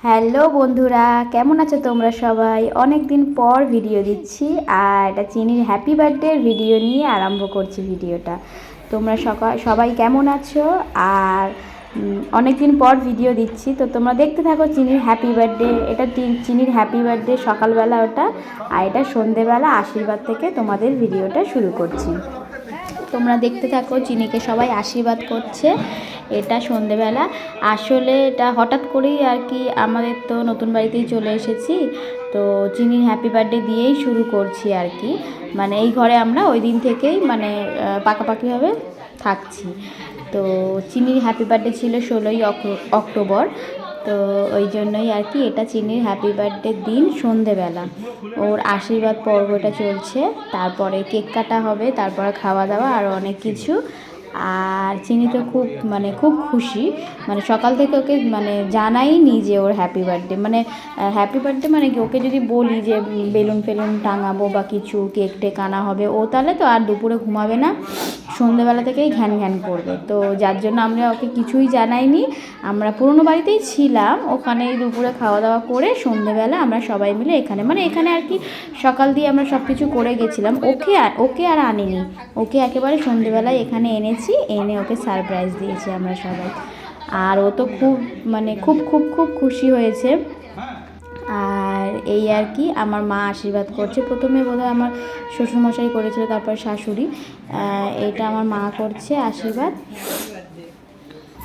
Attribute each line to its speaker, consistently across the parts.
Speaker 1: Hello বন্ধুরা, কেমন আছো তোমরা সবাই? অনেক দিন পর ভিডিও দিচ্ছি আর এটা চিনির হ্যাপি বার্থডের ভিডিও নিয়ে আরম্ভ করছি ভিডিওটা। তোমরা সবাই কেমন আছো? আর অনেক দিন পর ভিডিও দিচ্ছি, তো তোমরা দেখতে থাকো চিনির হ্যাপি বার্থডে। এটা চিনির হ্যাপি বার্থডে সকালবেলা ওটা, আর এটা সন্ধেবেলা আশীর্বাদ থেকে তোমাদের ভিডিওটা শুরু করছি। তোমরা দেখতে থাকো, চিনিকে সবাই আশীর্বাদ করছে। এটা সন্ধেবেলা, আসলে এটা হঠাৎ করেই আর কি, আমাদের তো নতুন বাড়িতেই চলে এসেছি, তো চিনির হ্যাপি বার্থডে দিয়েই শুরু করছি আর কি। মানে এই ঘরে আমরা ওই দিন থেকেই মানে পাকাপাকিভাবে থাকছি। তো চিনির হ্যাপি বার্থডে ছিল 16ই অক্টোবর, তো ওই জন্যই আর কি এটা চিনির হ্যাপি বার্থডের দিন সন্ধেবেলা ওর আশীর্বাদ পর্বটা চলছে, তারপরে কেক কাটা হবে, তারপরে খাওয়া দাওয়া আর অনেক কিছু। আর চিনি তো খুব খুশি, মানে সকাল থেকে ওকে মানে জানাইনি যে ওর হ্যাপি বার্থডে, মানে হ্যাপি বার্থডে মানে কি, ওকে যদি বলি যে বেলুন ফেলুন টাঙাবো বা কিছু কেক টেক আনা হবে, ও তাহলে তো আর দুপুরে ঘুমাবে না, সন্ধ্যেবেলা থেকেই ঘ্যান ঘ্যান করবে। তো যার জন্য আমরা ওকে কিছুই জানাইনি। আমরা পুরনো বাড়িতেই ছিলাম, ওখানেই দুপুরে খাওয়া দাওয়া করে সন্ধ্যেবেলা আমরা সবাই মিলে এখানে আর কি সকাল দিয়ে আমরা সব কিছু করে গেছিলাম। ওকে আর আনিনি, ওকে একেবারে সন্ধ্যেবেলায় এখানে এনে ওকে সারপ্রাইজ দিয়েছি আমরা সবাই। আর ও তো খুব খুশি হয়েছে। আর এই আর কি, আমার মা আশীর্বাদ করছে। প্রথমে বোধহয় আমার শ্বশুরমশাই করেছিল, তারপর শাশুড়ি, এটা আমার মা করছে আশীর্বাদ।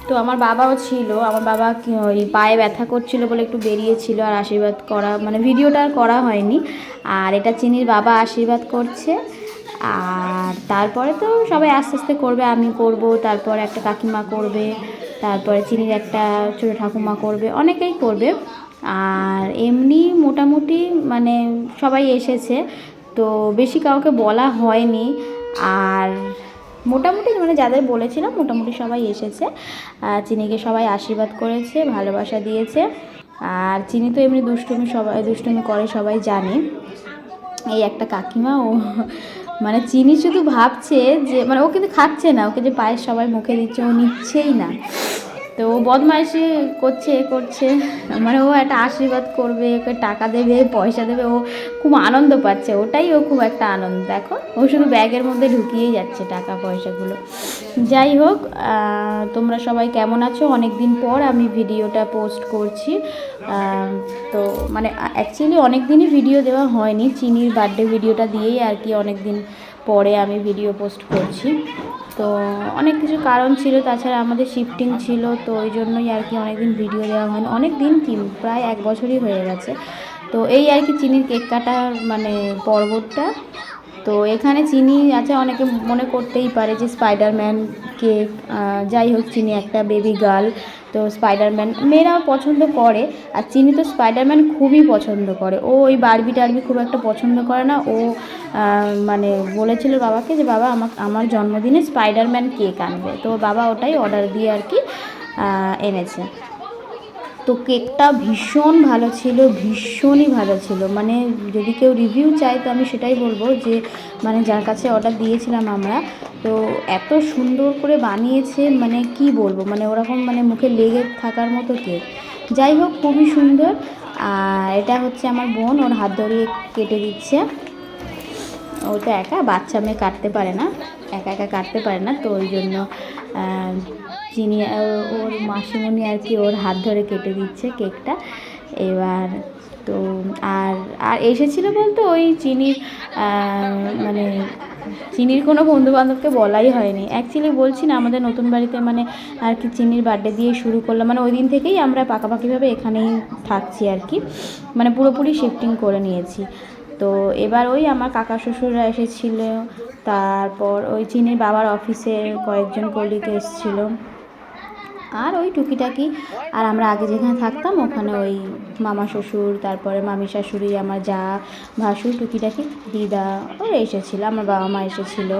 Speaker 1: তো আমার বাবাও ছিল, আমার বাবা ওই পায়ে ব্যথা করছিল বলে একটু বেরিয়েছিল, আর আশীর্বাদ করা মানে ভিডিওটা আর করা হয়নি। আর এটা চিনির বাবা আশীর্বাদ করছে। আর তারপরে তো সবাই আস্তে আস্তে করবে, আমি করব, তারপর একটা কাকিমা করবে, তারপরে চিনির একটা ছোটো ঠাকুমা করবে, অনেকেই করবে। আর এমনি মোটামুটি মানে সবাই এসেছে, তো বেশি কাউকে বলা হয়নি। আর মোটামুটি মানে যাদের বলেছিলাম মোটামুটি সবাই এসেছে। চিনিকে সবাই আশীর্বাদ করেছে, ভালোবাসা দিয়েছে। আর চিনি তো এমনি দুষ্টুমি করে, সবাই জানে। এই একটা কাকিমা, ও মানে চিনি শুধু ভাবছে যে মানে ও কিন্তু খাচ্ছে না, ওকে যে পায়েস সবাই মুখে দিচ্ছে ও নিচ্ছেই না, তো ও বদমাইশি করছে। মানে ও একটা আশীর্বাদ করবে, ওকে টাকা দেবে, পয়সা দেবে, ও খুব আনন্দ পাচ্ছে, ওটাই ও খুব একটা আনন্দ। দেখো ও শুধু ব্যাগের মধ্যে ঢুকিয়েই যাচ্ছে টাকা পয়সাগুলো। যাই হোক, তোমরা সবাই কেমন আছো? অনেক দিন পর আমি ভিডিওটা পোস্ট করছি। তো মানে অ্যাকচুয়ালি অনেক দিনই ভিডিও দেওয়া হয়নি, চিনির বার্থডে ভিডিওটা দিয়েই আর কি অনেক দিন পরে আমি ভিডিও পোস্ট করছি। তো অনেক কিছু কারণ ছিল, তাছাড়া আমাদের শিফটিং ছিল, তো ওই জন্যই আর কি অনেক দিন ভিডিও দেওয়া হয়নি। অনেক দিন কি, প্রায় 1 বছরই হয়ে গেছে। তো এই আর কি চিনির কেক কাটার মানে পর্বটা। তো এখানে চিনি আছে, অনেকে মনে করতেই পারে যে স্পাইডারম্যান কেক। যাই হোক, চিনি একটা বেবি গার্ল, তো স্পাইডারম্যান মেয়েরা পছন্দ করে, আর চিনি তো স্পাইডারম্যান খুবই পছন্দ করে। ও ওই বারবি টারবি খুব একটা পছন্দ করে না। ও মানে বলেছিল বাবাকে যে বাবা আমার জন্মদিনে স্পাইডারম্যান কেক আনবে, তো বাবা ওটাই অর্ডার দিয়ে আর কি এনেছে। তো কেকটা ভীষণ ভালো ছিল, ভীষণই ভালো ছিল। মানে যদি কেউ রিভিউ চায় তো আমি সেটাই বলবো যে মানে যার কাছে অর্ডার দিয়েছিলাম আমরা, তো এত সুন্দর করে বানিয়েছে, মানে কি বলবো, মানে ওরকম মানে মুখে লেগে থাকার মতো কেক। যাই হোক, খুবই সুন্দর। আর এটা হচ্ছে আমার বোন, ওর হাত ধরিয়ে কেটে দিচ্ছে। ও তো একা বাচ্চা মেয়ে কাটতে পারে না, একা কাটতে পারে না, তো ওই জন্য চিনি ওর মাসিমণি আর কি ওর হাত ধরে কেটে দিচ্ছে কেকটা এবার। তো আর আর এসেছিলো বলতে ওই চিনির মানে চিনির কোনো বন্ধুবান্ধবকে বলাই হয়নি। অ্যাকচুয়ালি বলছি না, আমাদের নতুন বাড়িতে মানে আর কি চিনির বার্থডে দিয়ে শুরু করলাম, মানে ওই দিন থেকেই আমরা পাকাপাকিভাবে এখানেই থাকছি আর কি, মানে পুরোপুরি শিফটিং করে নিয়েছি। তো এবার ওই আমার কাকা শ্বশুররা এসেছিলো, তারপর ওই চিনির বাবার অফিসের কয়েকজন কলিগ এসেছিলো, আর ওই টুকিটাকি। আর আমরা আগে যেখানে থাকতাম ওখানে ওই মামা শ্বশুর, তারপরে মামি শাশুড়ি, আমার যা ভাসুর, টুকিটাকি দিদা ওরা এসেছিলো, আমার বাবা মা এসেছিলো।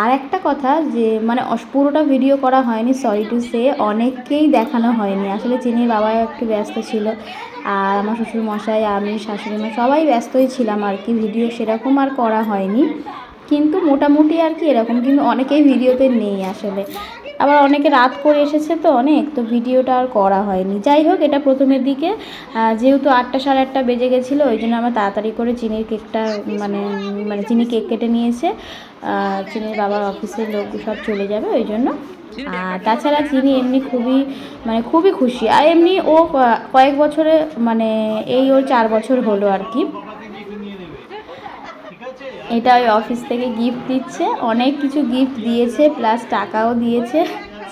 Speaker 1: আর একটা কথা যে মানে পুরোটা ভিডিও করা হয়নি, সরি টু সে, অনেককেই দেখানো হয়নি আসলে। চিনির বাবা একটু ব্যস্ত ছিল, আর আমার শ্বশুর মশাই, আমি, শাশুড়ি মা সবাই ব্যস্তই ছিলাম আর কি, ভিডিও সেরকম আর করা হয়নি। কিন্তু মোটামুটি আর কি এরকম, কিন্তু অনেকেই ভিডিওতে নেই আসলে। আবার অনেকে রাত করে এসেছে তো অনেক, তো ভিডিওটা আর করা হয়নি। যাই হোক, এটা প্রথমের দিকে যেহেতু 8টা সাড়ে 8টা বেজে গেছিলো, ওই জন্য আমার তাড়াতাড়ি করে চিনির কেকটা মানে মানে চিনি কেক কেটে নিয়েছে। চিনির বাবার অফিসের লোক সব চলে যাবে ওই জন্য। আর তাছাড়া চিনি এমনি খুবই খুশি। আর এমনি ও কয়েক বছরে মানে এই ওর 4 বছর হলো আর কি। এটা ওই অফিস থেকে গিফট দিচ্ছে, অনেক কিছু গিফট দিয়েছে, প্লাস টাকাও দিয়েছে।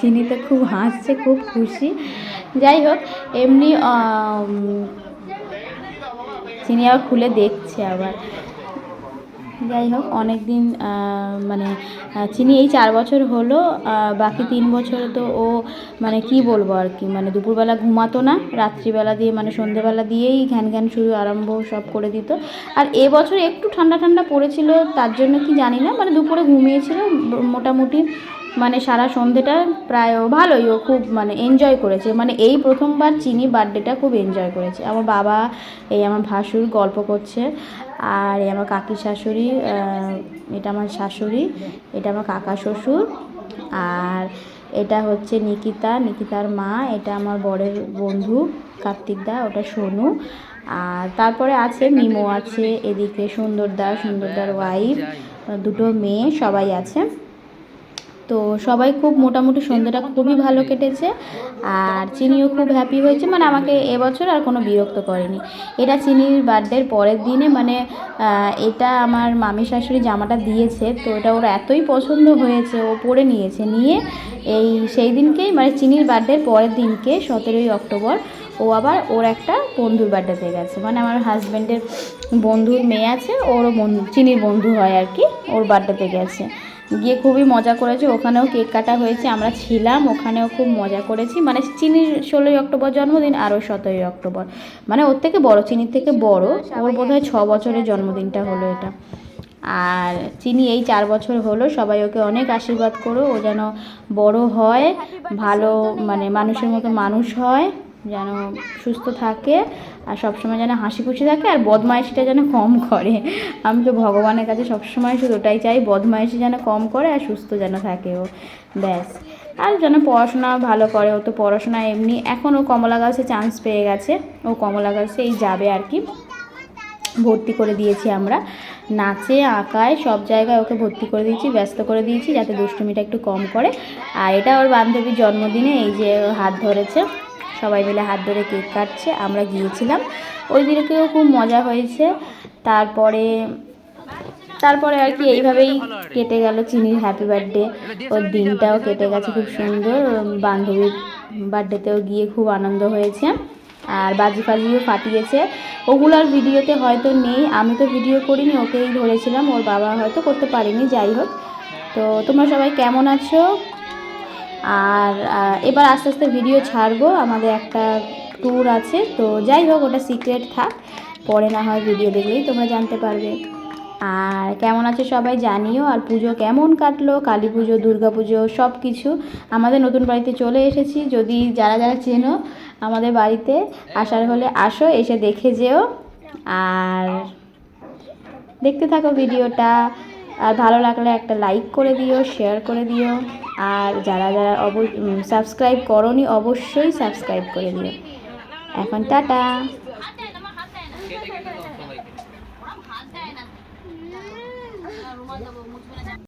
Speaker 1: চিনিতে খুব হাসছে, খুব খুশি। যাই হোক, এমনি চিনি আবার খুলে দেখছে আবার। যাই হোক, অনেক দিন মানে চিনি এই 4 বছর হলো। বাকি 3 বছরে তো ও মানে কি বলবো আর কি, মানে দুপুরবেলা ঘুমাতো না, রাত্রিবেলা দিয়ে মানে সন্ধেবেলা দিয়েই ঘ্যান ঘ্যান শুরু আরম্ভ সব করে দিত। আর এবছর একটু ঠান্ডা ঠান্ডা পড়েছিল, তার জন্য কি জানি না, মানে দুপুরে ঘুমিয়েছিল মোটামুটি, মানে সারা সন্ধেটা প্রায় ভালোই, ও খুব মানে এনজয় করেছে। মানে এই প্রথমবার চিনি বার্থডেটা খুব এনজয় করেছে। আমার বাবা, এই আমার ভাসুর গল্প করছে, আর এই আমার কাকি শাশুড়ি, এটা আমার শাশুড়ি, এটা আমার কাকা শ্বশুর, আর এটা হচ্ছে নিকিতার মা, এটা আমার বরের বন্ধু কার্তিকদা, ওটা সোনু, আর তারপরে আছে মিমো আছে, এদিকে সুন্দরদার ওয়াইফ, 2টো মেয়ে, সবাই আছে। তো সবাই খুব মোটামুটি সন্ধ্যাটা খুবই ভালো কেটেছে। আর চিনিও খুব হ্যাপি হয়েছে, মানে আমাকে এবছর আর কোনো বিরক্ত করেনি। এটা চিনির বার্থডের পরের দিনে, মানে এটা আমার মামি শাশুড়ি জামাটা দিয়েছে, তো এটা ওর এতই পছন্দ হয়েছে, ও পরে নিয়েছে, নিয়ে সেই দিনকেই মানে চিনির বার্থডের পরের দিনকে 17ই অক্টোবর ও আবার ওর একটা বন্ধুর বার্থডেতে গেছে, মানে আমার হাজব্যান্ডের বন্ধুর মেয়ে আছে, ওরও বন্ধু, চিনির বন্ধু হয় আর কি, ওর বার্থডেতে গেছে। গিয়ে খুবই মজা করেছে, ওখানেও কেক কাটা হয়েছে, আমরা ছিলাম, ওখানেও খুব মজা করেছি। মানে চিনির 16ই অক্টোবর জন্মদিন, আরও 17ই অক্টোবর, মানে ওর থেকে বড়, চিনির থেকে বড়, ওর বোধহয় 6 বছরের জন্মদিনটা হলো এটা। আর চিনি এই 4 বছর হলো, সবাই ওকে অনেক আশীর্বাদ করো, ও যেন বড় হয়, ভালো মানে মানুষের মতো মানুষ হয়, যেন সুস্থ থাকে, আর সবসময় যেন হাসি খুশি থাকে, আর বদমাইশিটা যেন কম করে। আমি তো ভগবানের কাছে সবসময় শুধু ওটাই চাই, বদমাইশি যেন কম করে আর সুস্থ যেন থাকে ও, ব্যাস। আর যেন পড়াশোনা ভালো করে, ও তো পড়াশোনা এমনি, এখন ও কমলা গার্লসে চান্স পেয়ে গেছে, ও কমলা গার্লসে এই যাবে আর কি, ভর্তি করে দিয়েছি আমরা, নাচে আঁকায় সব জায়গায় ওকে ভর্তি করে দিয়েছি, ব্যস্ত করে দিয়েছি, যাতে দুষ্টুমিটা একটু কম করে। আর এটা ওর বান্ধবীর জন্মদিনে, এই যে হাত ধরেছে, সবাই মিলে হাত ধরে কেক কাটছে, আমরা গিয়েছিলাম, ওই দিনকেও খুব মজা হয়েছে। তারপরে আর কি এইভাবেই কেটে গেল চিনির হ্যাপি বার্থডে, ওর দিনটাও কেটে গেছে খুব সুন্দর। বান্ধবীর বার্থডেতেও গিয়ে খুব আনন্দ হয়েছে, আর বাজি ফাজিও ফাটিয়েছে, ওগুলোর ভিডিওতে হয়তো নেই, আমি তো ভিডিও করিনি, ওকেই ধরেছিলাম, ওর বাবা হয়তো করতে পারেনি। যাই হোক, তো তোমরা সবাই কেমন আছো? আর এবার আস্তে আস্তে ভিডিও ছাড়বো, আমাদের একটা ট্যুর আছে, তো যাই হোক, ওটা সিক্রেট থাক, পরে না হয় ভিডিও দেখলেই তোমরা জানতে পারবে। আর কেমন আছে সবাই জানিও। আর পুজো কেমন কাটলো, কালী পুজো, দুর্গা পুজো, সব কিছু। আমাদের নতুন বাড়িতে চলে এসেছি, যদি যারা চেনো আমাদের বাড়িতে আসার হলে আসো, এসে দেখে যেও, আর দেখতে থাকো ভিডিওটা। আর ভালো লাগলে একটা লাইক করে দিও, শেয়ার করে দিও, আর যারা সাবস্ক্রাইব করোনি অবশ্যই সাবস্ক্রাইব করে দিও। এখন টাটা।